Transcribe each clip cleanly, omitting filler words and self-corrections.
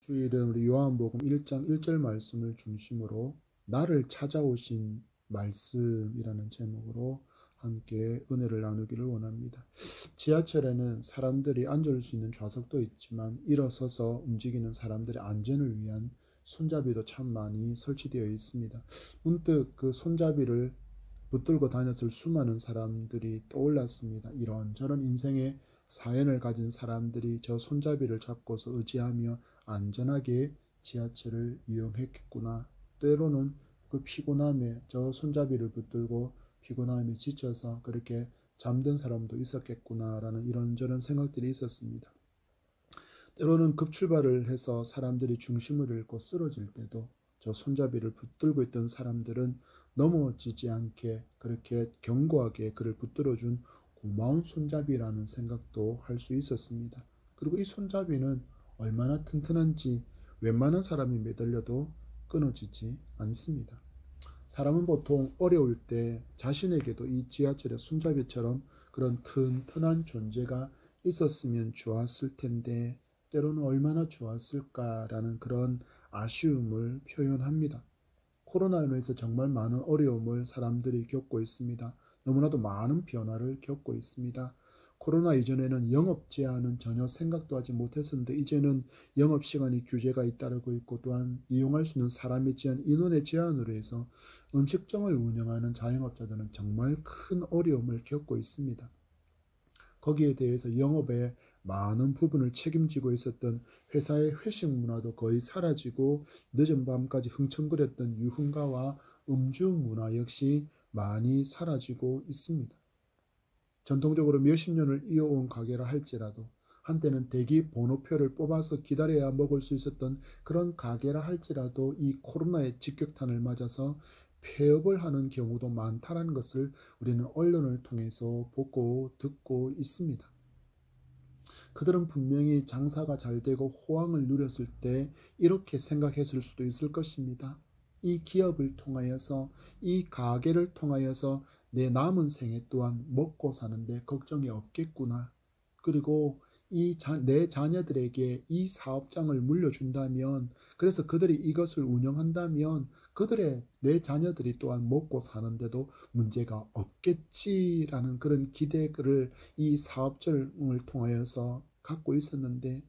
주일은 우리 요한복음 1장 1절 말씀을 중심으로 나를 찾아오신 말씀이라는 제목으로 함께 은혜를 나누기를 원합니다. 지하철에는 사람들이 앉을 수 있는 좌석도 있지만 일어서서 움직이는 사람들의 안전을 위한 손잡이도 참 많이 설치되어 있습니다. 문득 그 손잡이를 붙들고 다녔을 수많은 사람들이 떠올랐습니다. 이런저런 인생의 사연을 가진 사람들이 저 손잡이를 잡고서 의지하며 안전하게 지하철을 이용했겠구나. 때로는 그 피곤함에 저 손잡이를 붙들고 피곤함에 지쳐서 그렇게 잠든 사람도 있었겠구나라는 이런저런 생각들이 있었습니다. 때로는 급출발을 해서 사람들이 중심을 잃고 쓰러질 때도 저 손잡이를 붙들고 있던 사람들은 넘어지지 않게 그렇게 견고하게 그를 붙들어준 고마운 손잡이라는 생각도 할 수 있었습니다. 그리고 이 손잡이는 얼마나 튼튼한지 웬만한 사람이 매달려도 끊어지지 않습니다. 사람은 보통 어려울 때 자신에게도 이 지하철의 손잡이처럼 그런 튼튼한 존재가 있었으면 좋았을 텐데 때로는 얼마나 좋았을까라는 그런 아쉬움을 표현합니다. 코로나로 인해서 정말 많은 어려움을 사람들이 겪고 있습니다. 너무나도 많은 변화를 겪고 있습니다. 코로나 이전에는 영업 제한은 전혀 생각도 하지 못했었는데 이제는 영업시간이 규제가 잇따르고 있고 또한 이용할 수 있는 사람의 제한, 인원의 제한으로 해서 음식점을 운영하는 자영업자들은 정말 큰 어려움을 겪고 있습니다. 거기에 대해서 영업의 많은 부분을 책임지고 있었던 회사의 회식 문화도 거의 사라지고 늦은 밤까지 흥청거렸던 유흥가와 음주 문화 역시 많이 사라지고 있습니다. 전통적으로 몇십 년을 이어온 가게라 할지라도 한때는 대기 번호표를 뽑아서 기다려야 먹을 수 있었던 그런 가게라 할지라도 이 코로나의 직격탄을 맞아서 폐업을 하는 경우도 많다는 것을 우리는 언론을 통해서 보고 듣고 있습니다. 그들은 분명히 장사가 잘 되고 호황을 누렸을 때 이렇게 생각했을 수도 있을 것입니다. 이 기업을 통하여서 이 가게를 통하여서 내 남은 생애 또한 먹고 사는데 걱정이 없겠구나. 그리고 내 자녀들에게 이 사업장을 물려준다면 그래서 그들이 이것을 운영한다면 내 자녀들이 또한 먹고 사는데도 문제가 없겠지라는 그런 기대를 이 사업장을 통하여서 갖고 있었는데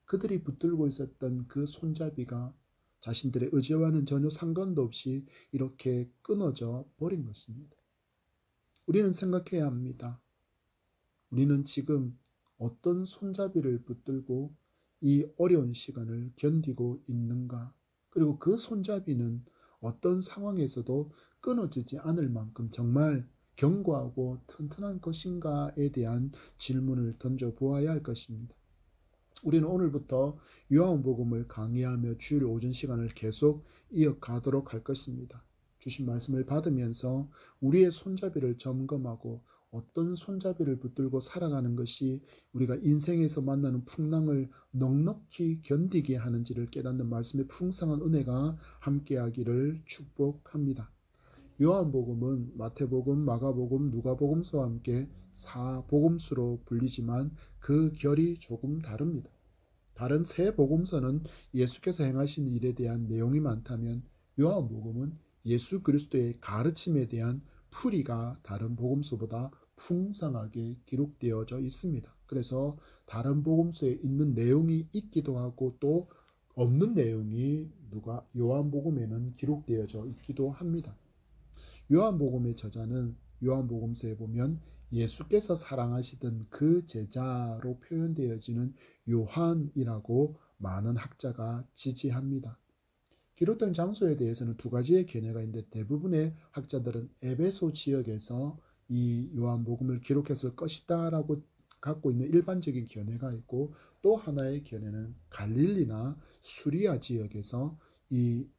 그들이 붙들고 있었던 그 손잡이가 자신들의 의지와는 전혀 상관도 없이 이렇게 끊어져 버린 것입니다. 우리는 생각해야 합니다. 우리는 지금 어떤 손잡이를 붙들고 이 어려운 시간을 견디고 있는가? 그리고 그 손잡이는 어떤 상황에서도 끊어지지 않을 만큼 정말 견고하고 튼튼한 것인가에 대한 질문을 던져보아야 할 것입니다. 우리는 오늘부터 요한복음을 강의하며 주일 오전 시간을 계속 이어가도록 할 것입니다. 주신 말씀을 받으면서 우리의 손잡이를 점검하고 어떤 손잡이를 붙들고 살아가는 것이 우리가 인생에서 만나는 풍랑을 넉넉히 견디게 하는지를 깨닫는 말씀의 풍성한 은혜가 함께하기를 축복합니다. 요한복음은 마태복음, 마가복음, 누가복음서와 함께 사복음수로 불리지만 그 결이 조금 다릅니다. 다른 세 복음서는 예수께서 행하신 일에 대한 내용이 많다면 요한복음은 예수 그리스도의 가르침에 대한 풀이가 다른 복음서보다 풍성하게 기록되어져 있습니다. 그래서 다른 복음서에 있는 내용이 있기도 하고 또 없는 내용이 요한복음에는 기록되어져 있기도 합니다. 요한복음의 저자는 요한복음서에 보면 예수께서 사랑하시던 그 제자로 표현되어지는 요한이라고 많은 학자가 지지합니다. 기록된 장소에 대해서는 두 가지의 견해가 있는데 대부분의 학자들은 에베소 지역에서 이 요한복음을 기록했을 것이다 라고 갖고 있는 일반적인 견해가 있고 또 하나의 견해는 갈릴리나 수리아 지역에서 이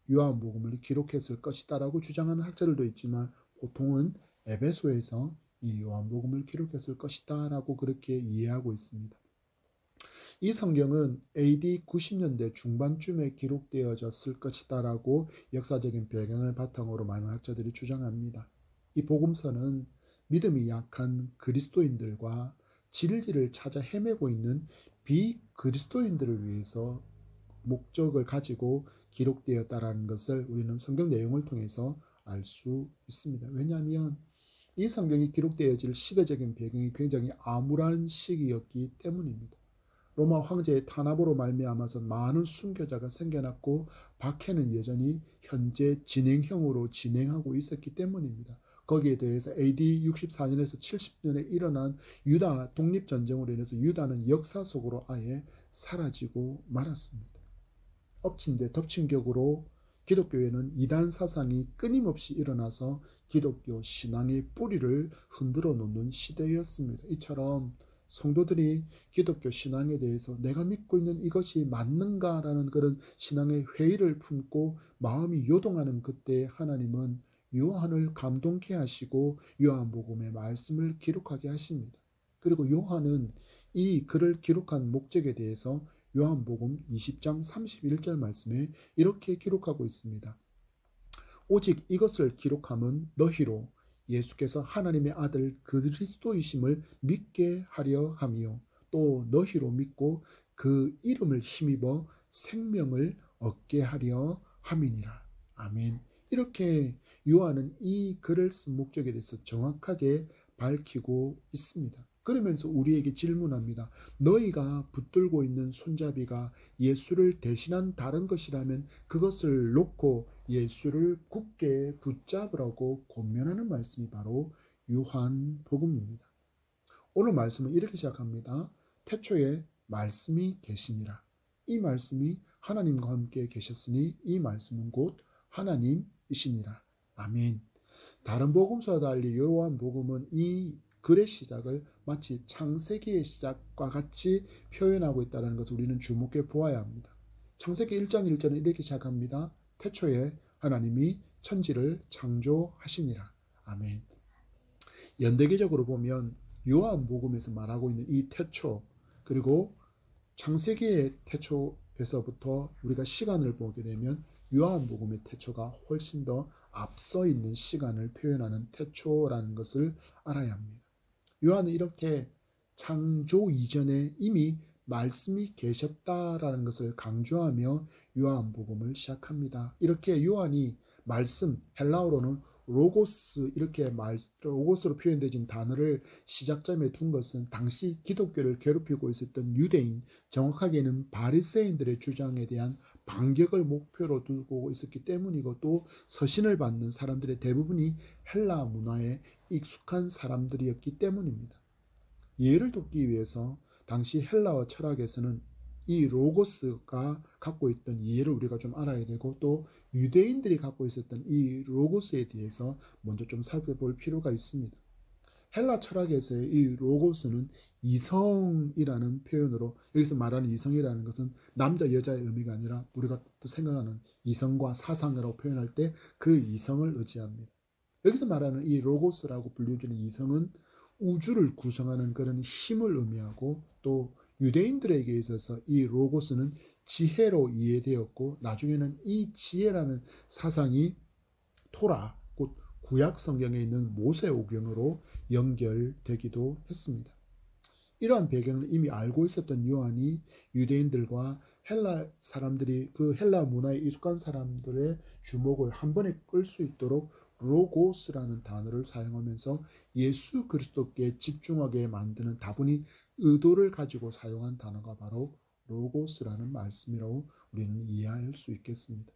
요한복음을 기록했을 것이다 라고 주장하는 학자들도 있지만 보통은 에베소에서 이 요한복음을 기록했을 것이다 라고 그렇게 이해하고 있습니다. 이 성경은 AD 90년대 중반쯤에 기록되어졌을 것이다 라고 역사적인 배경을 바탕으로 많은 학자들이 주장합니다. 이 복음서는 믿음이 약한 그리스도인들과 진리를 찾아 헤매고 있는 비그리스도인들을 위해서 목적을 가지고 기록되었다라는 것을 우리는 성경 내용을 통해서 알 수 있습니다. 왜냐하면 이 성경이 기록되어질 시대적인 배경이 굉장히 암울한 시기였기 때문입니다. 로마 황제의 탄압으로 말미암아서 많은 순교자가 생겨났고 박해는 여전히 현재 진행형으로 진행하고 있었기 때문입니다. 거기에 대해서 AD 64년에서 70년에 일어난 유다 독립전쟁으로 인해서 유다는 역사 속으로 아예 사라지고 말았습니다. 엎친 데 덮친 격으로 기독교에는 이단 사상이 끊임없이 일어나서 기독교 신앙의 뿌리를 흔들어 놓는 시대였습니다. 이처럼 성도들이 기독교 신앙에 대해서 내가 믿고 있는 이것이 맞는가라는 그런 신앙의 회의를 품고 마음이 요동하는 그때 하나님은 요한을 감동케 하시고 요한복음의 말씀을 기록하게 하십니다. 그리고 요한은 이 글을 기록한 목적에 대해서 요한복음 20장 31절 말씀에 이렇게 기록하고 있습니다. 오직 이것을 기록함은 너희로 예수께서 하나님의 아들 그리스도이심을 믿게 하려 함이요 또 너희로 믿고 그 이름을 힘입어 생명을 얻게 하려 함이니라. 아멘. 이렇게 요한은 이 글을 쓴 목적에 대해서 정확하게 밝히고 있습니다. 그러면서 우리에게 질문합니다. 너희가 붙들고 있는 손잡이가 예수를 대신한 다른 것이라면 그것을 놓고 예수를 굳게 붙잡으라고 권면하는 말씀이 바로 요한복음입니다. 오늘 말씀은 이렇게 시작합니다. 태초에 말씀이 계시니라. 이 말씀이 하나님과 함께 계셨으니 이 말씀은 곧 하나님이시니라. 아멘. 다른 복음서와 달리 요한복음은 이 글의 시작을 마치 창세기의 시작과 같이 표현하고 있다는 것을 우리는 주목해 보아야 합니다. 창세기 1장 1절은 이렇게 시작합니다. 태초에 하나님이 천지를 창조하시니라. 아멘. 연대기적으로 보면 요한복음에서 말하고 있는 이 태초 그리고 창세기의 태초에서부터 우리가 시간을 보게 되면 요한복음의 태초가 훨씬 더 앞서 있는 시간을 표현하는 태초라는 것을 알아야 합니다. 요한은 이렇게 창조 이전에 이미 말씀이 계셨다라는 것을 강조하며 요한복음을 시작합니다. 이렇게 요한이 말씀, 헬라어로는 로고스 이렇게 로고스로 표현되진 단어를 시작점에 둔 것은 당시 기독교를 괴롭히고 있었던 유대인, 정확하게는 바리새인들의 주장에 대한 반격을 목표로 두고 있었기 때문이고 또 서신을 받는 사람들의 대부분이 헬라 문화에 익숙한 사람들이었기 때문입니다. 이해를 돕기 위해서 당시 헬라어 철학에서는 이 로고스가 갖고 있던 이해를 우리가 좀 알아야 되고 또 유대인들이 갖고 있었던 이 로고스에 대해서 먼저 좀 살펴볼 필요가 있습니다. 헬라 철학에서의 이 로고스는 이성이라는 표현으로 여기서 말하는 이성이라는 것은 남자 여자의 의미가 아니라 우리가 또 생각하는 이성과 사상이라고 표현할 때 그 이성을 의지합니다. 여기서 말하는 이 로고스라고 불려주는 이성은 우주를 구성하는 그런 힘을 의미하고 또 유대인들에게 있어서 이 로고스는 지혜로 이해되었고 나중에는 이 지혜라는 사상이 토라 곧 구약 성경에 있는 모세오경으로 연결되기도 했습니다. 이러한 배경을 이미 알고 있었던 요한이 유대인들과 헬라 사람들이 그 헬라 문화에 익숙한 사람들의 주목을 한 번에 끌 수 있도록 로고스라는 단어를 사용하면서 예수 그리스도께 집중하게 만드는 다분히 의도를 가지고 사용한 단어가 바로 로고스라는 말씀이라고 우리는 이해할 수 있겠습니다.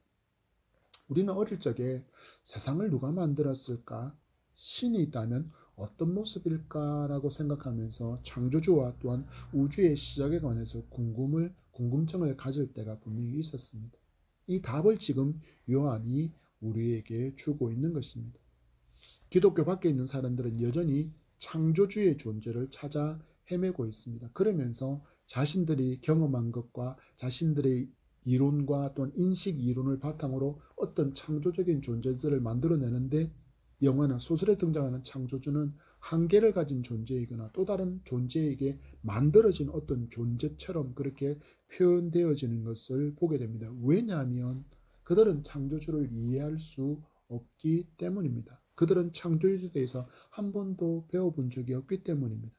우리는 어릴 적에 세상을 누가 만들었을까? 신이 있다면 어떤 모습일까라고 생각하면서 창조주와 또한 우주의 시작에 관해서 궁금증을 가질 때가 분명히 있었습니다. 이 답을 지금 요한이 우리에게 주고 있는 것입니다. 기독교 밖에 있는 사람들은 여전히 창조주의 존재를 찾아 헤매고 있습니다. 그러면서 자신들이 경험한 것과 자신들의 이론과 또는 인식 이론을 바탕으로 어떤 창조적인 존재들을 만들어내는데 영화나 소설에 등장하는 창조주는 한계를 가진 존재이거나 또 다른 존재에게 만들어진 어떤 존재처럼 그렇게 표현되어지는 것을 보게 됩니다. 왜냐하면 그들은 창조주를 이해할 수 없기 때문입니다. 그들은 창조주에 대해서 한 번도 배워본 적이 없기 때문입니다.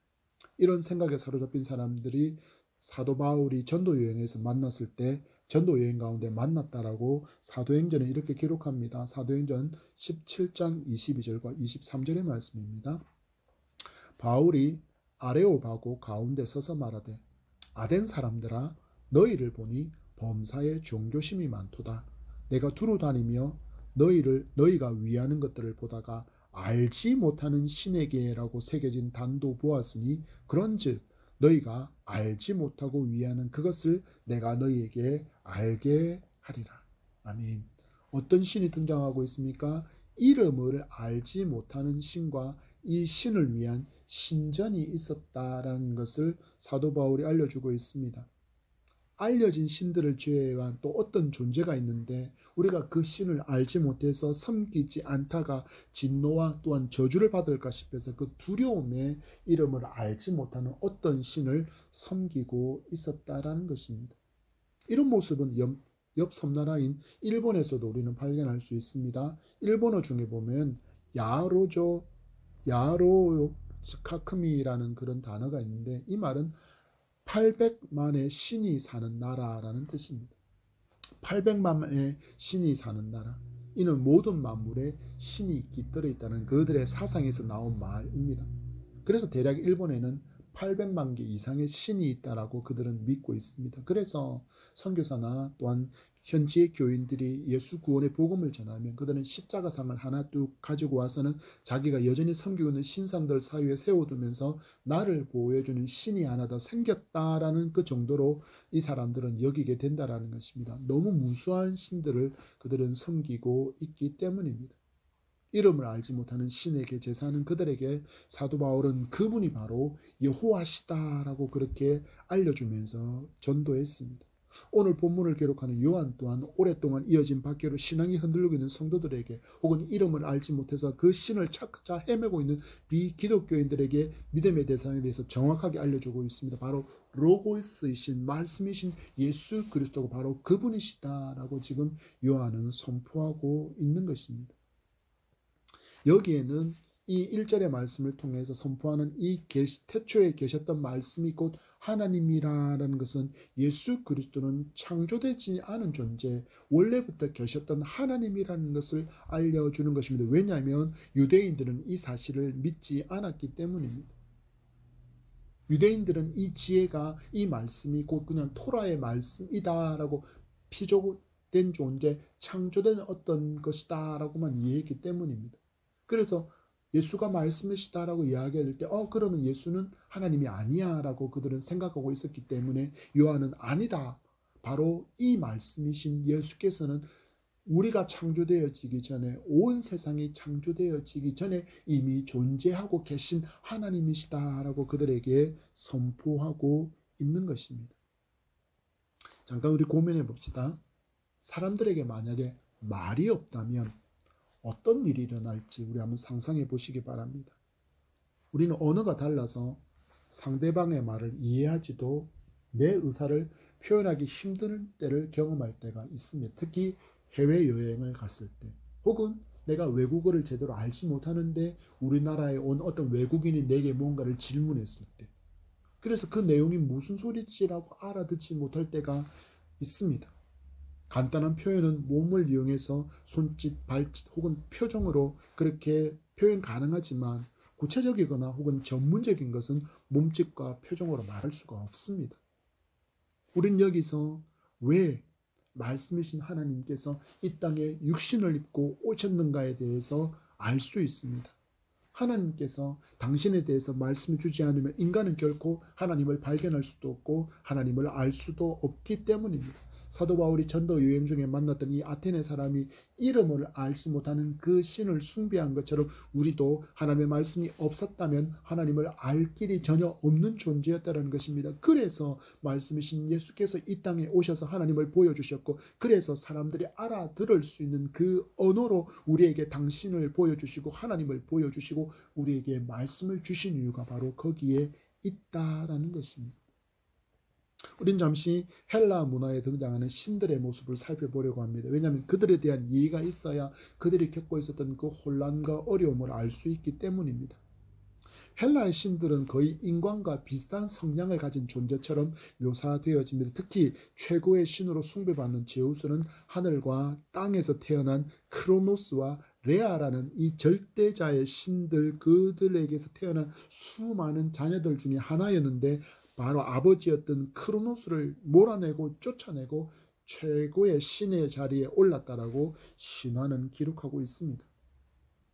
이런 생각에 사로잡힌 사람들이 사도 바울이 전도 여행에서 만났을 때 전도 여행 가운데 만났다라고 사도행전에 이렇게 기록합니다. 사도행전 17장 22절과 23절의 말씀입니다. 바울이 아레오바고 가운데 서서 말하되 아덴 사람들아 너희를 보니 범사에 종교심이 많도다. 내가 두루 다니며 너희가 위하는 것들을 보다가 알지 못하는 신에게라고 새겨진 단도 보았으니 그런즉 너희가 알지 못하고 위하는 그것을 내가 너희에게 알게 하리라. 아멘. 어떤 신이 등장하고 있습니까? 이름을 알지 못하는 신과 이 신을 위한 신전이 있었다라는 것을 사도 바울이 알려주고 있습니다. 알려진 신들을 제외한 또 어떤 존재가 있는데 우리가 그 신을 알지 못해서 섬기지 않다가 진노와 또한 저주를 받을까 싶어서 그 두려움에 이름을 알지 못하는 어떤 신을 섬기고 있었다라는 것입니다. 이런 모습은 옆 섬나라인 일본에서도 우리는 발견할 수 있습니다. 일본어 중에 보면 야로 스카크미라는 그런 단어가 있는데 이 말은 800만의 신이 사는 나라라는 뜻입니다. 800만의 신이 사는 나라. 이는 모든 만물에 신이 깃들어 있다는 그들의 사상에서 나온 말입니다. 그래서 대략 일본에는 800만 개 이상의 신이 있다라고 그들은 믿고 있습니다. 그래서 선교사나 또한 현지의 교인들이 예수 구원의 복음을 전하면 그들은 십자가상을 하나 뚝 가지고 와서는 자기가 여전히 섬기고 있는 신상들 사이에 세워두면서 나를 보호해주는 신이 하나 더 생겼다라는 그 정도로 이 사람들은 여기게 된다라는 것입니다. 너무 무수한 신들을 그들은 섬기고 있기 때문입니다. 이름을 알지 못하는 신에게 제사하는 그들에게 사도 바울은 그분이 바로 여호와시다라고 그렇게 알려주면서 전도했습니다. 오늘 본문을 기록하는 요한 또한 오랫동안 이어진 박해로 신앙이 흔들리고 있는 성도들에게 혹은 이름을 알지 못해서 그 신을 찾아 헤매고 있는 비기독교인들에게 믿음의 대상에 대해서 정확하게 알려주고 있습니다. 바로 로고스이신 말씀이신 예수 그리스도가 바로 그분이시다라고 지금 요한은 선포하고 있는 것입니다. 여기에는 이 1절의 말씀을 통해서 선포하는 이 태초에 계셨던 말씀이 곧 하나님이라는 것은 예수 그리스도는 창조되지 않은 존재, 원래부터 계셨던 하나님이라는 것을 알려주는 것입니다. 왜냐하면 유대인들은 이 사실을 믿지 않았기 때문입니다. 유대인들은 이 지혜가 이 말씀이 곧 그냥 토라의 말씀이다라고 피조된 존재, 창조된 어떤 것이다라고만 이해했기 때문입니다. 그래서 예수가 말씀이시다라고 이야기할 때 그러면 예수는 하나님이 아니야 라고 그들은 생각하고 있었기 때문에 요한은 아니다. 바로 이 말씀이신 예수께서는 우리가 창조되어지기 전에 온 세상이 창조되어지기 전에 이미 존재하고 계신 하나님이시다라고 그들에게 선포하고 있는 것입니다. 잠깐 우리 고민해 봅시다. 사람들에게 만약에 말이 없다면 어떤 일이 일어날지 우리 한번 상상해 보시기 바랍니다. 우리는 언어가 달라서 상대방의 말을 이해하지도 내 의사를 표현하기 힘든 때를 경험할 때가 있습니다. 특히 해외여행을 갔을 때 혹은 내가 외국어를 제대로 알지 못하는데 우리나라에 온 어떤 외국인이 내게 뭔가를 질문했을 때 그래서 그 내용이 무슨 소리지라고 알아듣지 못할 때가 있습니다. 간단한 표현은 몸을 이용해서 손짓, 발짓 혹은 표정으로 그렇게 표현 가능하지만 구체적이거나 혹은 전문적인 것은 몸짓과 표정으로 말할 수가 없습니다. 우린 여기서 왜 말씀이신 하나님께서 이 땅에 육신을 입고 오셨는가에 대해서 알 수 있습니다. 하나님께서 당신에 대해서 말씀을 주지 않으면 인간은 결코 하나님을 발견할 수도 없고 하나님을 알 수도 없기 때문입니다. 사도 바울이 전도 여행 중에 만났던 이 아테네 사람이 이름을 알지 못하는 그 신을 숭배한 것처럼 우리도 하나님의 말씀이 없었다면 하나님을 알 길이 전혀 없는 존재였다는 것입니다. 그래서 말씀이신 예수께서 이 땅에 오셔서 하나님을 보여주셨고 그래서 사람들이 알아들을 수 있는 그 언어로 우리에게 당신을 보여주시고 하나님을 보여주시고 우리에게 말씀을 주신 이유가 바로 거기에 있다라는 것입니다. 우린 잠시 헬라 문화에 등장하는 신들의 모습을 살펴보려고 합니다. 왜냐하면 그들에 대한 이해가 있어야 그들이 겪고 있었던 그 혼란과 어려움을 알 수 있기 때문입니다. 헬라의 신들은 거의 인간과 비슷한 성향을 가진 존재처럼 묘사되어집니다. 특히 최고의 신으로 숭배받는 제우스는 하늘과 땅에서 태어난 크로노스와 레아라는 이 절대자의 신들, 그들에게서 태어난 수많은 자녀들 중에 하나였는데, 바로 아버지였던 크로노스를 몰아내고 쫓아내고 최고의 신의 자리에 올랐다라고 신화는 기록하고 있습니다.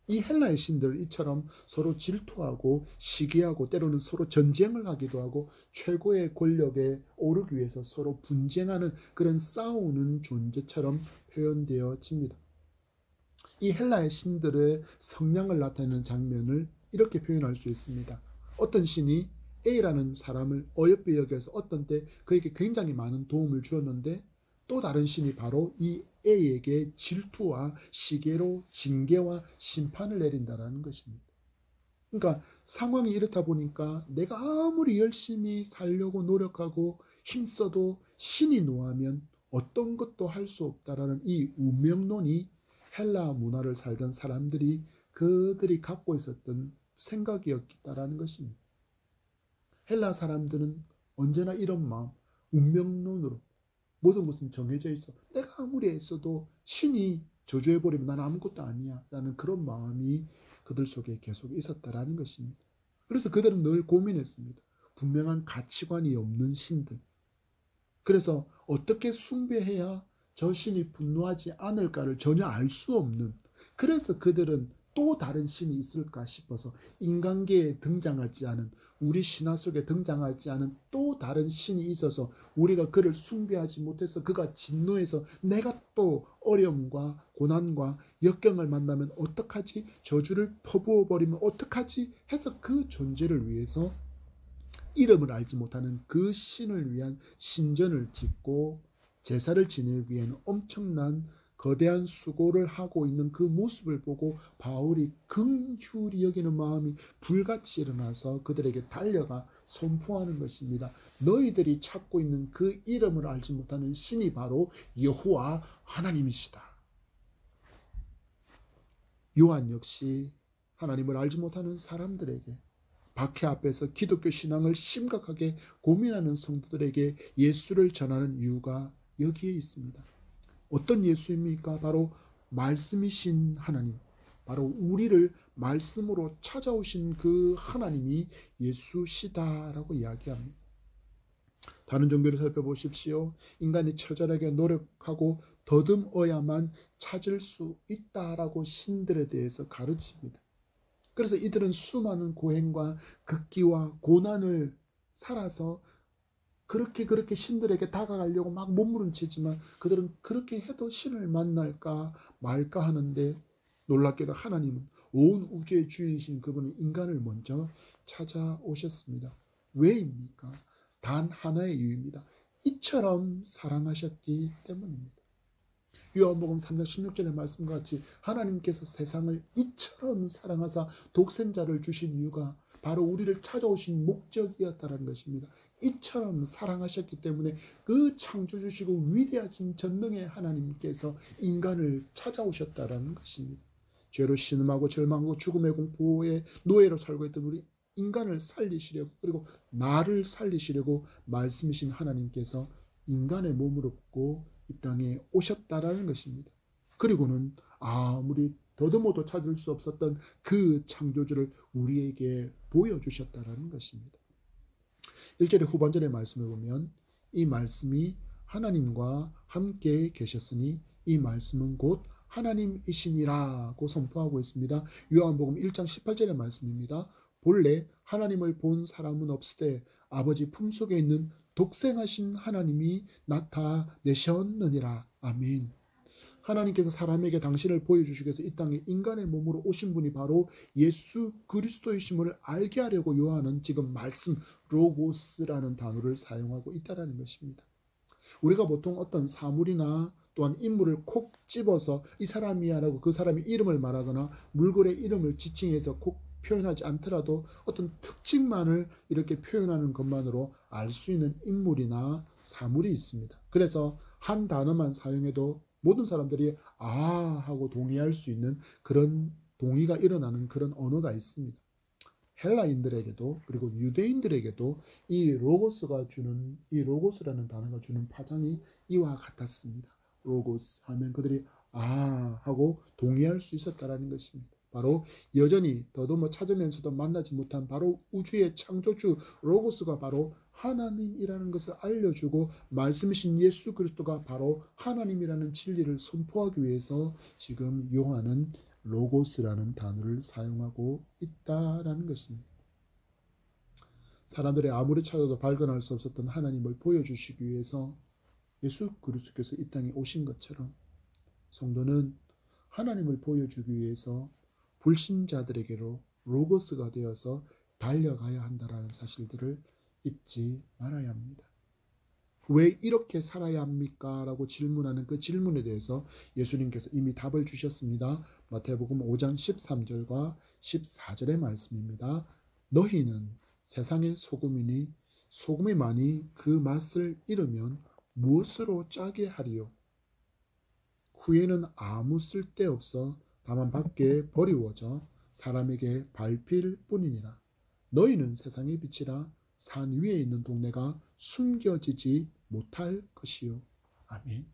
이 헬라의 신들 이처럼 서로 질투하고 시기하고 때로는 서로 전쟁을 하기도 하고 최고의 권력에 오르기 위해서 서로 분쟁하는 그런 싸우는 존재처럼 표현되어집니다. 이 헬라의 신들의 성향을 나타내는 장면을 이렇게 표현할 수 있습니다. 어떤 신이 A라는 사람을 어여삐 여겨서 어떤 때 그에게 굉장히 많은 도움을 주었는데, 또 다른 신이 바로 이 A에게 질투와 시기로 징계와 심판을 내린다는 것입니다. 그러니까 상황이 이렇다 보니까 내가 아무리 열심히 살려고 노력하고 힘써도 신이 노하면 어떤 것도 할 수 없다라는 이 운명론이 헬라 문화를 살던 사람들이 그들이 갖고 있었던 생각이었다라는 것입니다. 헬라 사람들은 언제나 이런 마음, 운명론으로 모든 것은 정해져 있어. 내가 아무리 애써도 신이 저주해버리면 난 아무것도 아니야 라는 그런 마음이 그들 속에 계속 있었다라는 것입니다. 그래서 그들은 늘 고민했습니다. 분명한 가치관이 없는 신들. 그래서 어떻게 숭배해야 저 신이 분노하지 않을까를 전혀 알 수 없는, 그래서 그들은 또 다른 신이 있을까 싶어서 인간계에 등장하지 않은, 우리 신화 속에 등장하지 않은 또 다른 신이 있어서 우리가 그를 숭배하지 못해서 그가 진노해서 내가 또 어려움과 고난과 역경을 만나면 어떡하지? 저주를 퍼부어 버리면 어떡하지? 해서 그 존재를 위해서 이름을 알지 못하는 그 신을 위한 신전을 짓고 제사를 지내기 위한 엄청난 거대한 수고를 하고 있는 그 모습을 보고 바울이 긍휼히 여기는 마음이 불같이 일어나서 그들에게 달려가 선포하는 것입니다. 너희들이 찾고 있는 그 이름을 알지 못하는 신이 바로 여호와 하나님이시다. 요한 역시 하나님을 알지 못하는 사람들에게, 박해 앞에서 기독교 신앙을 심각하게 고민하는 성도들에게 예수를 전하는 이유가 여기에 있습니다. 어떤 예수입니까? 바로 말씀이신 하나님, 바로 우리를 말씀으로 찾아오신 그 하나님이 예수시다라고 이야기합니다. 다른 종교를 살펴보십시오. 인간이 처절하게 노력하고 더듬어야만 찾을 수 있다라고 신들에 대해서 가르칩니다. 그래서 이들은 수많은 고행과 극기와 고난을 살아서 그렇게 신들에게 다가가려고 막 몸부림치지만 그들은 그렇게 해도 신을 만날까 말까 하는데, 놀랍게도 하나님은 온 우주의 주인이신 그분은 인간을 먼저 찾아오셨습니다. 왜입니까? 단 하나의 이유입니다. 이처럼 사랑하셨기 때문입니다. 요한복음 3장 16절의 말씀과 같이 하나님께서 세상을 이처럼 사랑하사 독생자를 주신 이유가 바로 우리를 찾아오신 목적이었다는 것입니다. 이처럼 사랑하셨기 때문에 그 창조주시고 위대하신 전능의 하나님께서 인간을 찾아오셨다는 것입니다. 죄로 신음하고 절망하고 죽음의 공포의 노예로 살고 있던 우리 인간을 살리시려고, 그리고 나를 살리시려고 말씀이신 하나님께서 인간의 몸을 입고 이 땅에 오셨다라는 것입니다. 그리고는 아무리 더듬어도 찾을 수 없었던 그 창조주를 우리에게 보여주셨다라는 것입니다. 1절의 후반절의 말씀을 보면 이 말씀이 하나님과 함께 계셨으니 이 말씀은 곧 하나님이시니라고 선포하고 있습니다. 요한복음 1장 18절의 말씀입니다. 본래 하나님을 본 사람은 없으되 아버지 품속에 있는 독생하신 하나님이 나타내셨느니라. 아멘. 하나님께서 사람에게 당신을 보여주시기 위해서 이 땅에 인간의 몸으로 오신 분이 바로 예수 그리스도이심을 알게 하려고 요한은 지금 말씀 로고스라는 단어를 사용하고 있다는 것입니다. 우리가 보통 어떤 사물이나 또한 인물을 콕 집어서 이 사람이야 라고 그 사람의 이름을 말하거나 물건의 이름을 지칭해서 콕 표현하지 않더라도 어떤 특징만을 이렇게 표현하는 것만으로 알 수 있는 인물이나 사물이 있습니다. 그래서 한 단어만 사용해도 모든 사람들이 아 하고 동의할 수 있는 그런 동의가 일어나는 그런 언어가 있습니다. 헬라인들에게도 그리고 유대인들에게도 이 로고스라는 단어가 주는 파장이 이와 같았습니다. 로고스 하면 그들이 아 하고 동의할 수 있었다라는 것입니다. 바로 여전히 더듬어 찾으면서도 만나지 못한 바로 우주의 창조주 로고스가 바로 하나님이라는 것을 알려주고 말씀이신 예수 그리스도가 바로 하나님이라는 진리를 선포하기 위해서 지금 요한은 로고스라는 단어를 사용하고 있다라는 것입니다. 사람들이 아무리 찾아도 발견할 수 없었던 하나님을 보여주시기 위해서 예수 그리스도께서 이 땅에 오신 것처럼 성도는 하나님을 보여주기 위해서 불신자들에게로 로고스가 되어서 달려가야 한다는 사실들을 잊지 말아야 합니다. 왜 이렇게 살아야 합니까? 라고 질문하는 그 질문에 대해서 예수님께서 이미 답을 주셨습니다. 마태복음 5장 13절과 14절의 말씀입니다. 너희는 세상의 소금이니 소금이 많이 그 맛을 잃으면 무엇으로 짜게 하리요? 후에는 아무 쓸데없어 다만 밖에 버리워져 사람에게 밟힐 뿐이니라. 너희는 세상의 빛이라. 산 위에 있는 동네가 숨겨지지 못할 것이요. 아멘.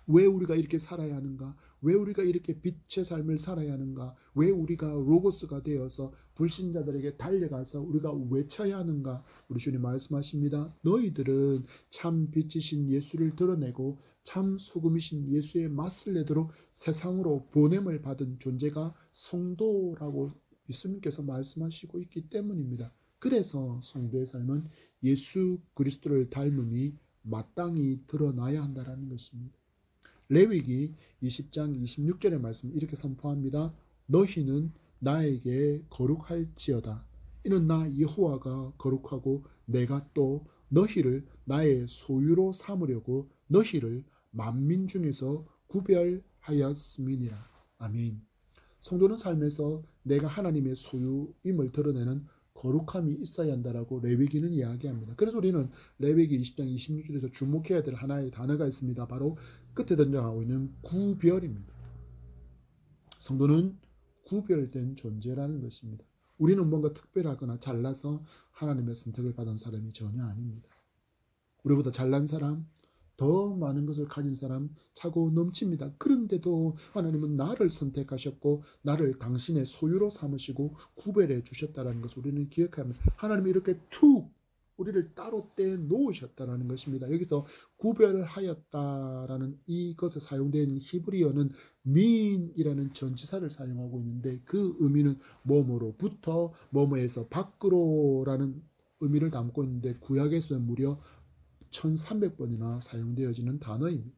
왜 우리가 이렇게 살아야 하는가? 왜 우리가 이렇게 빛의 삶을 살아야 하는가? 왜 우리가 로고스가 되어서 불신자들에게 달려가서 우리가 외쳐야 하는가? 우리 주님 말씀하십니다. 너희들은 참 빛이신 예수를 드러내고 참 소금이신 예수의 맛을 내도록 세상으로 보냄을 받은 존재가 성도라고 예수님께서 말씀하시고 있기 때문입니다. 그래서 성도의 삶은 예수 그리스도를 닮음이 마땅히 드러나야 한다는 것입니다. 레위기 20장 26절의 말씀 이렇게 선포합니다. 너희는 나에게 거룩할지어다. 이는 나 여호와가 거룩하고 내가 또 너희를 나의 소유로 삼으려고 너희를 만민 중에서 구별하였음이니라. 아멘. 성도는 삶에서 내가 하나님의 소유임을 드러내는 거룩함이 있어야 한다라고 레위기는 이야기합니다. 그래서 우리는 레위기 20장 26절에서 주목해야 될 하나의 단어가 있습니다. 바로 끝에 등장하고 있는 구별입니다. 성도는 구별된 존재라는 것입니다. 우리는 뭔가 특별하거나 잘나서 하나님의 선택을 받은 사람이 전혀 아닙니다. 우리보다 잘난 사람, 더 많은 것을 가진 사람 차고 넘칩니다. 그런데도 하나님은 나를 선택하셨고 나를 당신의 소유로 삼으시고 구별해 주셨다는 것을 우리는 기억해야 합니다. 하나님이 이렇게 툭 우리를 따로 떼놓으셨다는 것입니다. 여기서 구별하였다라는 이것에 사용된 히브리어는 민이라는 전치사를 사용하고 있는데 그 의미는 뭐뭐로부터 뭐뭐에서 밖으로라는 의미를 담고 있는데 구약에서는 무려 1300번이나 사용되어지는 단어입니다.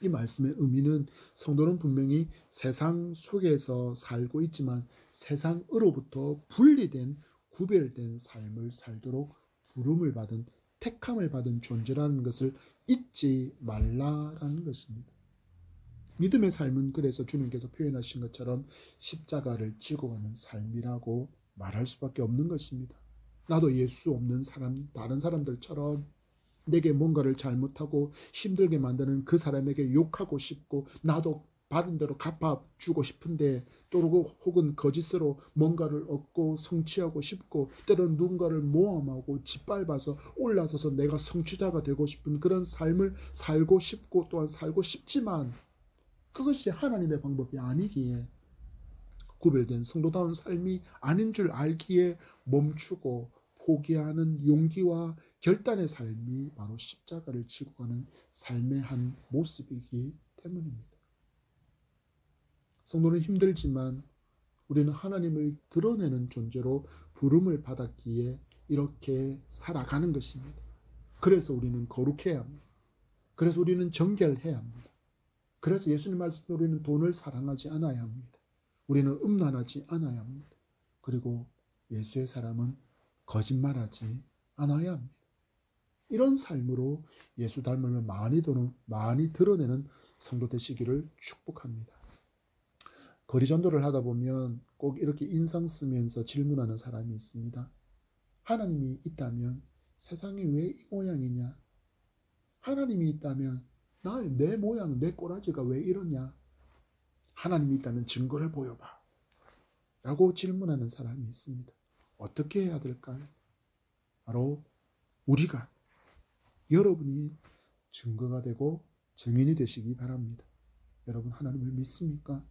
이 말씀의 의미는 성도는 분명히 세상 속에서 살고 있지만 세상으로부터 분리된 구별된 삶을 살도록 부름을 받은 택함을 받은 존재라는 것을 잊지 말라라는 것입니다. 믿음의 삶은 그래서 주님께서 표현하신 것처럼 십자가를 지고 가는 삶이라고 말할 수밖에 없는 것입니다. 나도 예수 없는 사람, 다른 사람들처럼 내게 뭔가를 잘못하고 힘들게 만드는 그 사람에게 욕하고 싶고 나도 받은 대로 갚아주고 싶은데 또르고 혹은 거짓으로 뭔가를 얻고 성취하고 싶고 때로는 누군가를 모함하고 짓밟아서 올라서서 내가 성취자가 되고 싶은 그런 삶을 살고 싶고 또한 살고 싶지만 그것이 하나님의 방법이 아니기에 구별된 성도다운 삶이 아닌 줄 알기에 멈추고 포기하는 용기와 결단의 삶이 바로 십자가를 지고 가는 삶의 한 모습이기 때문입니다. 성도는 힘들지만 우리는 하나님을 드러내는 존재로 부름을 받았기에 이렇게 살아가는 것입니다. 그래서 우리는 거룩해야 합니다. 그래서 우리는 정결해야 합니다. 그래서 예수님 말씀대로 우리는 돈을 사랑하지 않아야 합니다. 우리는 음란하지 않아야 합니다. 그리고 예수의 사람은 거짓말하지 않아야 합니다. 이런 삶으로 예수 닮음을 많이 드러내는 성도 되시기를 축복합니다. 거리 전도를 하다 보면 꼭 이렇게 인상 쓰면서 질문하는 사람이 있습니다. 하나님이 있다면 세상이 왜 이 모양이냐? 하나님이 있다면 내 모양, 내 꼬라지가 왜 이러냐? 하나님이 있다면 증거를 보여봐. 라고 질문하는 사람이 있습니다. 어떻게 해야 될까요? 바로 우리가, 여러분이 증거가 되고 증인이 되시기 바랍니다. 여러분 하나님을 믿습니까?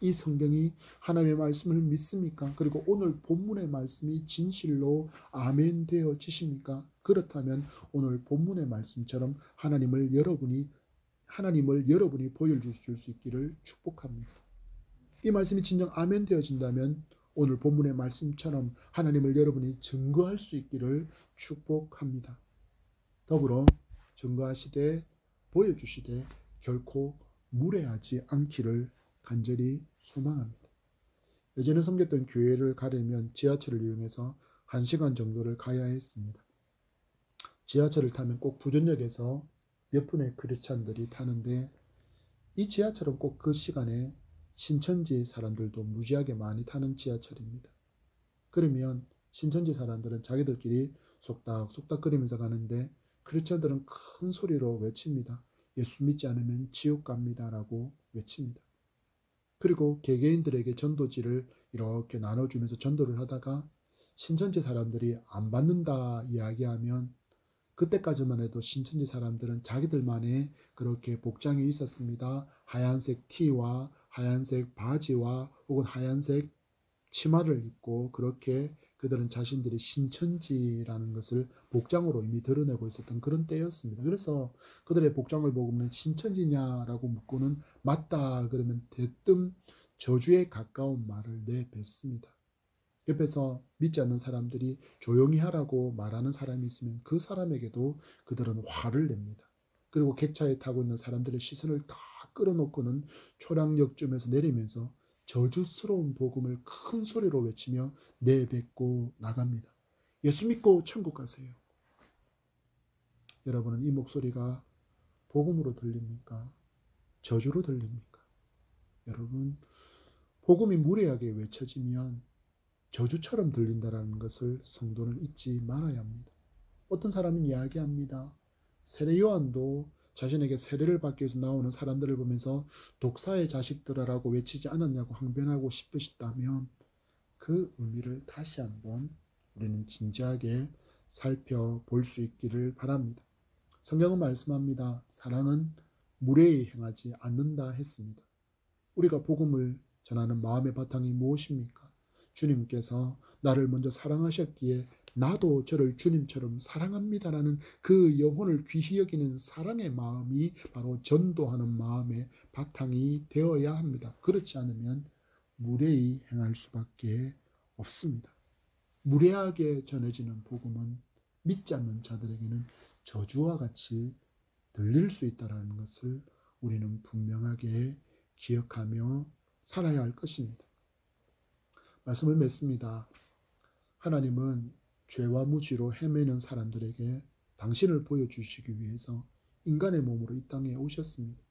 이 성경이 하나님의 말씀을 믿습니까? 그리고 오늘 본문의 말씀이 진실로 아멘 되어지십니까? 그렇다면 오늘 본문의 말씀처럼 하나님을 여러분이 보여주실 수 있기를 축복합니다. 이 말씀이 진정 아멘 되어진다면 오늘 본문의 말씀처럼 하나님을 여러분이 증거할 수 있기를 축복합니다. 더불어 증거하시되 보여주시되 결코 무례하지 않기를 간절히 소망합니다. 예전에 섬겼던 교회를 가려면 지하철을 이용해서 1시간 정도를 가야 했습니다. 지하철을 타면 꼭 부전역에서 몇 분의 크리스찬들이 타는데 이 지하철은 꼭 그 시간에 신천지 사람들도 무지하게 많이 타는 지하철입니다. 그러면 신천지 사람들은 자기들끼리 속닥속닥거리면서 가는데 크리스찬들은 큰 소리로 외칩니다. 예수 믿지 않으면 지옥 갑니다 라고 외칩니다. 그리고 개개인들에게 전도지를 이렇게 나눠주면서 전도를 하다가 신천지 사람들이 안 받는다 이야기하면 그때까지만 해도 신천지 사람들은 자기들만의 그렇게 복장이 있었습니다. 하얀색 티와 하얀색 바지와 혹은 하얀색 치마를 입고 그렇게 그들은 자신들이 신천지라는 것을 복장으로 이미 드러내고 있었던 그런 때였습니다. 그래서 그들의 복장을 보고는 신천지냐라고 묻고는 맞다 그러면 대뜸 저주에 가까운 말을 내뱉습니다. 옆에서 믿지 않는 사람들이 조용히 하라고 말하는 사람이 있으면 그 사람에게도 그들은 화를 냅니다. 그리고 객차에 타고 있는 사람들의 시선을 다 끌어놓고는 초량역쯤에서 내리면서 저주스러운 복음을 큰 소리로 외치며 내뱉고 나갑니다. 예수 믿고 천국 가세요. 여러분은 이 목소리가 복음으로 들립니까? 저주로 들립니까? 여러분, 복음이 무례하게 외쳐지면 저주처럼 들린다는 것을 성도는 잊지 말아야 합니다. 어떤 사람은 이야기합니다. 세례 요한도 자신에게 세례를 받기 위해서 나오는 사람들을 보면서 독사의 자식들아라고 외치지 않았냐고 항변하고 싶으시다면 그 의미를 다시 한번 우리는 진지하게 살펴볼 수 있기를 바랍니다. 성경은 말씀합니다. 사랑은 무례히 행하지 않는다 했습니다. 우리가 복음을 전하는 마음의 바탕이 무엇입니까? 주님께서 나를 먼저 사랑하셨기에 나도 저를 주님처럼 사랑합니다라는 그 영혼을 귀히 여기는 사랑의 마음이 바로 전도하는 마음의 바탕이 되어야 합니다. 그렇지 않으면 무례히 행할 수밖에 없습니다. 무례하게 전해지는 복음은 믿지 않는 자들에게는 저주와 같이 들릴 수 있다는 것을 우리는 분명하게 기억하며 살아야 할 것입니다. 말씀을 맺습니다. 하나님은 죄와 무지로 헤매는 사람들에게 당신을 보여주시기 위해서 인간의 몸으로 이 땅에 오셨습니다.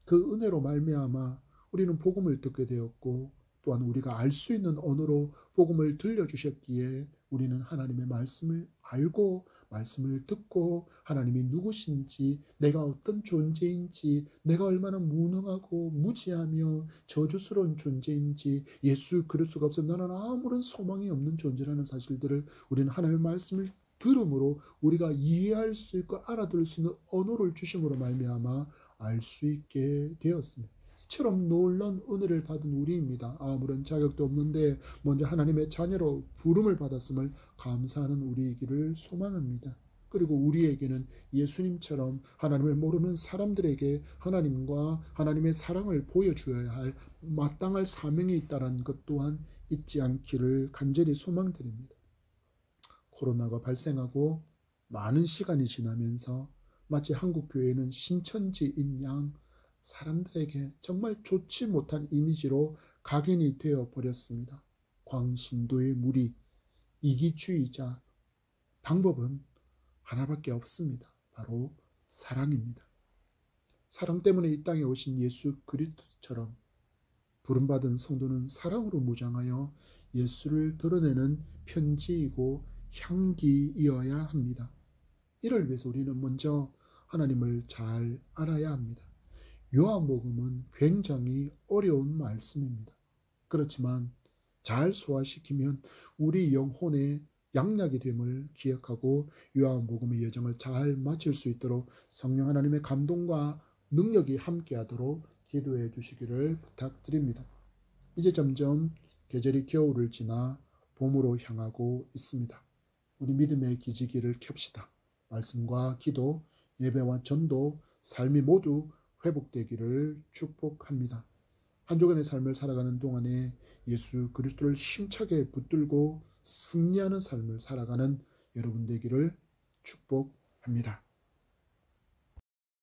그 은혜로 말미암아 우리는 복음을 듣게 되었고 또한 우리가 알 수 있는 언어로 복음을 들려주셨기에 우리는 하나님의 말씀을 알고 말씀을 듣고 하나님이 누구신지 내가 어떤 존재인지 내가 얼마나 무능하고 무지하며 저주스러운 존재인지 예수 그리스도가 없으면 나는 아무런 소망이 없는 존재라는 사실들을 우리는 하나님의 말씀을 들음으로 우리가 이해할 수 있고 알아들을 수 있는 언어를 주심으로 말미암아 알 수 있게 되었습니다. 이처럼 놀라운 은혜를 받은 우리입니다. 아무런 자격도 없는데 먼저 하나님의 자녀로 부름을 받았음을 감사하는 우리이기를 소망합니다. 그리고 우리에게는 예수님처럼 하나님을 모르는 사람들에게 하나님과 하나님의 사랑을 보여주어야 할 마땅할 사명이 있다는 것 또한 잊지 않기를 간절히 소망드립니다. 코로나가 발생하고 많은 시간이 지나면서 마치 한국 교회는 신천지인 양 사람들에게 정말 좋지 못한 이미지로 각인이 되어 버렸습니다. 광신도의 무리, 이기주의자, 방법은 하나밖에 없습니다. 바로 사랑입니다. 사랑 때문에 이 땅에 오신 예수 그리스도처럼 부름받은 성도는 사랑으로 무장하여 예수를 드러내는 편지이고 향기이어야 합니다. 이를 위해서 우리는 먼저 하나님을 잘 알아야 합니다. 요한복음은 굉장히 어려운 말씀입니다. 그렇지만 잘 소화시키면 우리 영혼의 양약이 됨을 기억하고 요한복음의 여정을 잘 마칠 수 있도록 성령 하나님의 감동과 능력이 함께하도록 기도해 주시기를 부탁드립니다. 이제 점점 계절이 겨울을 지나 봄으로 향하고 있습니다. 우리 믿음의 기지개를 켭시다. 말씀과 기도, 예배와 전도, 삶이 모두 회복되기를 축복합니다. 한 주간의 삶을 살아가는 동안에 예수 그리스도를 힘차게 붙들고 승리하는 삶을 살아가는 여러분 되기를 축복합니다.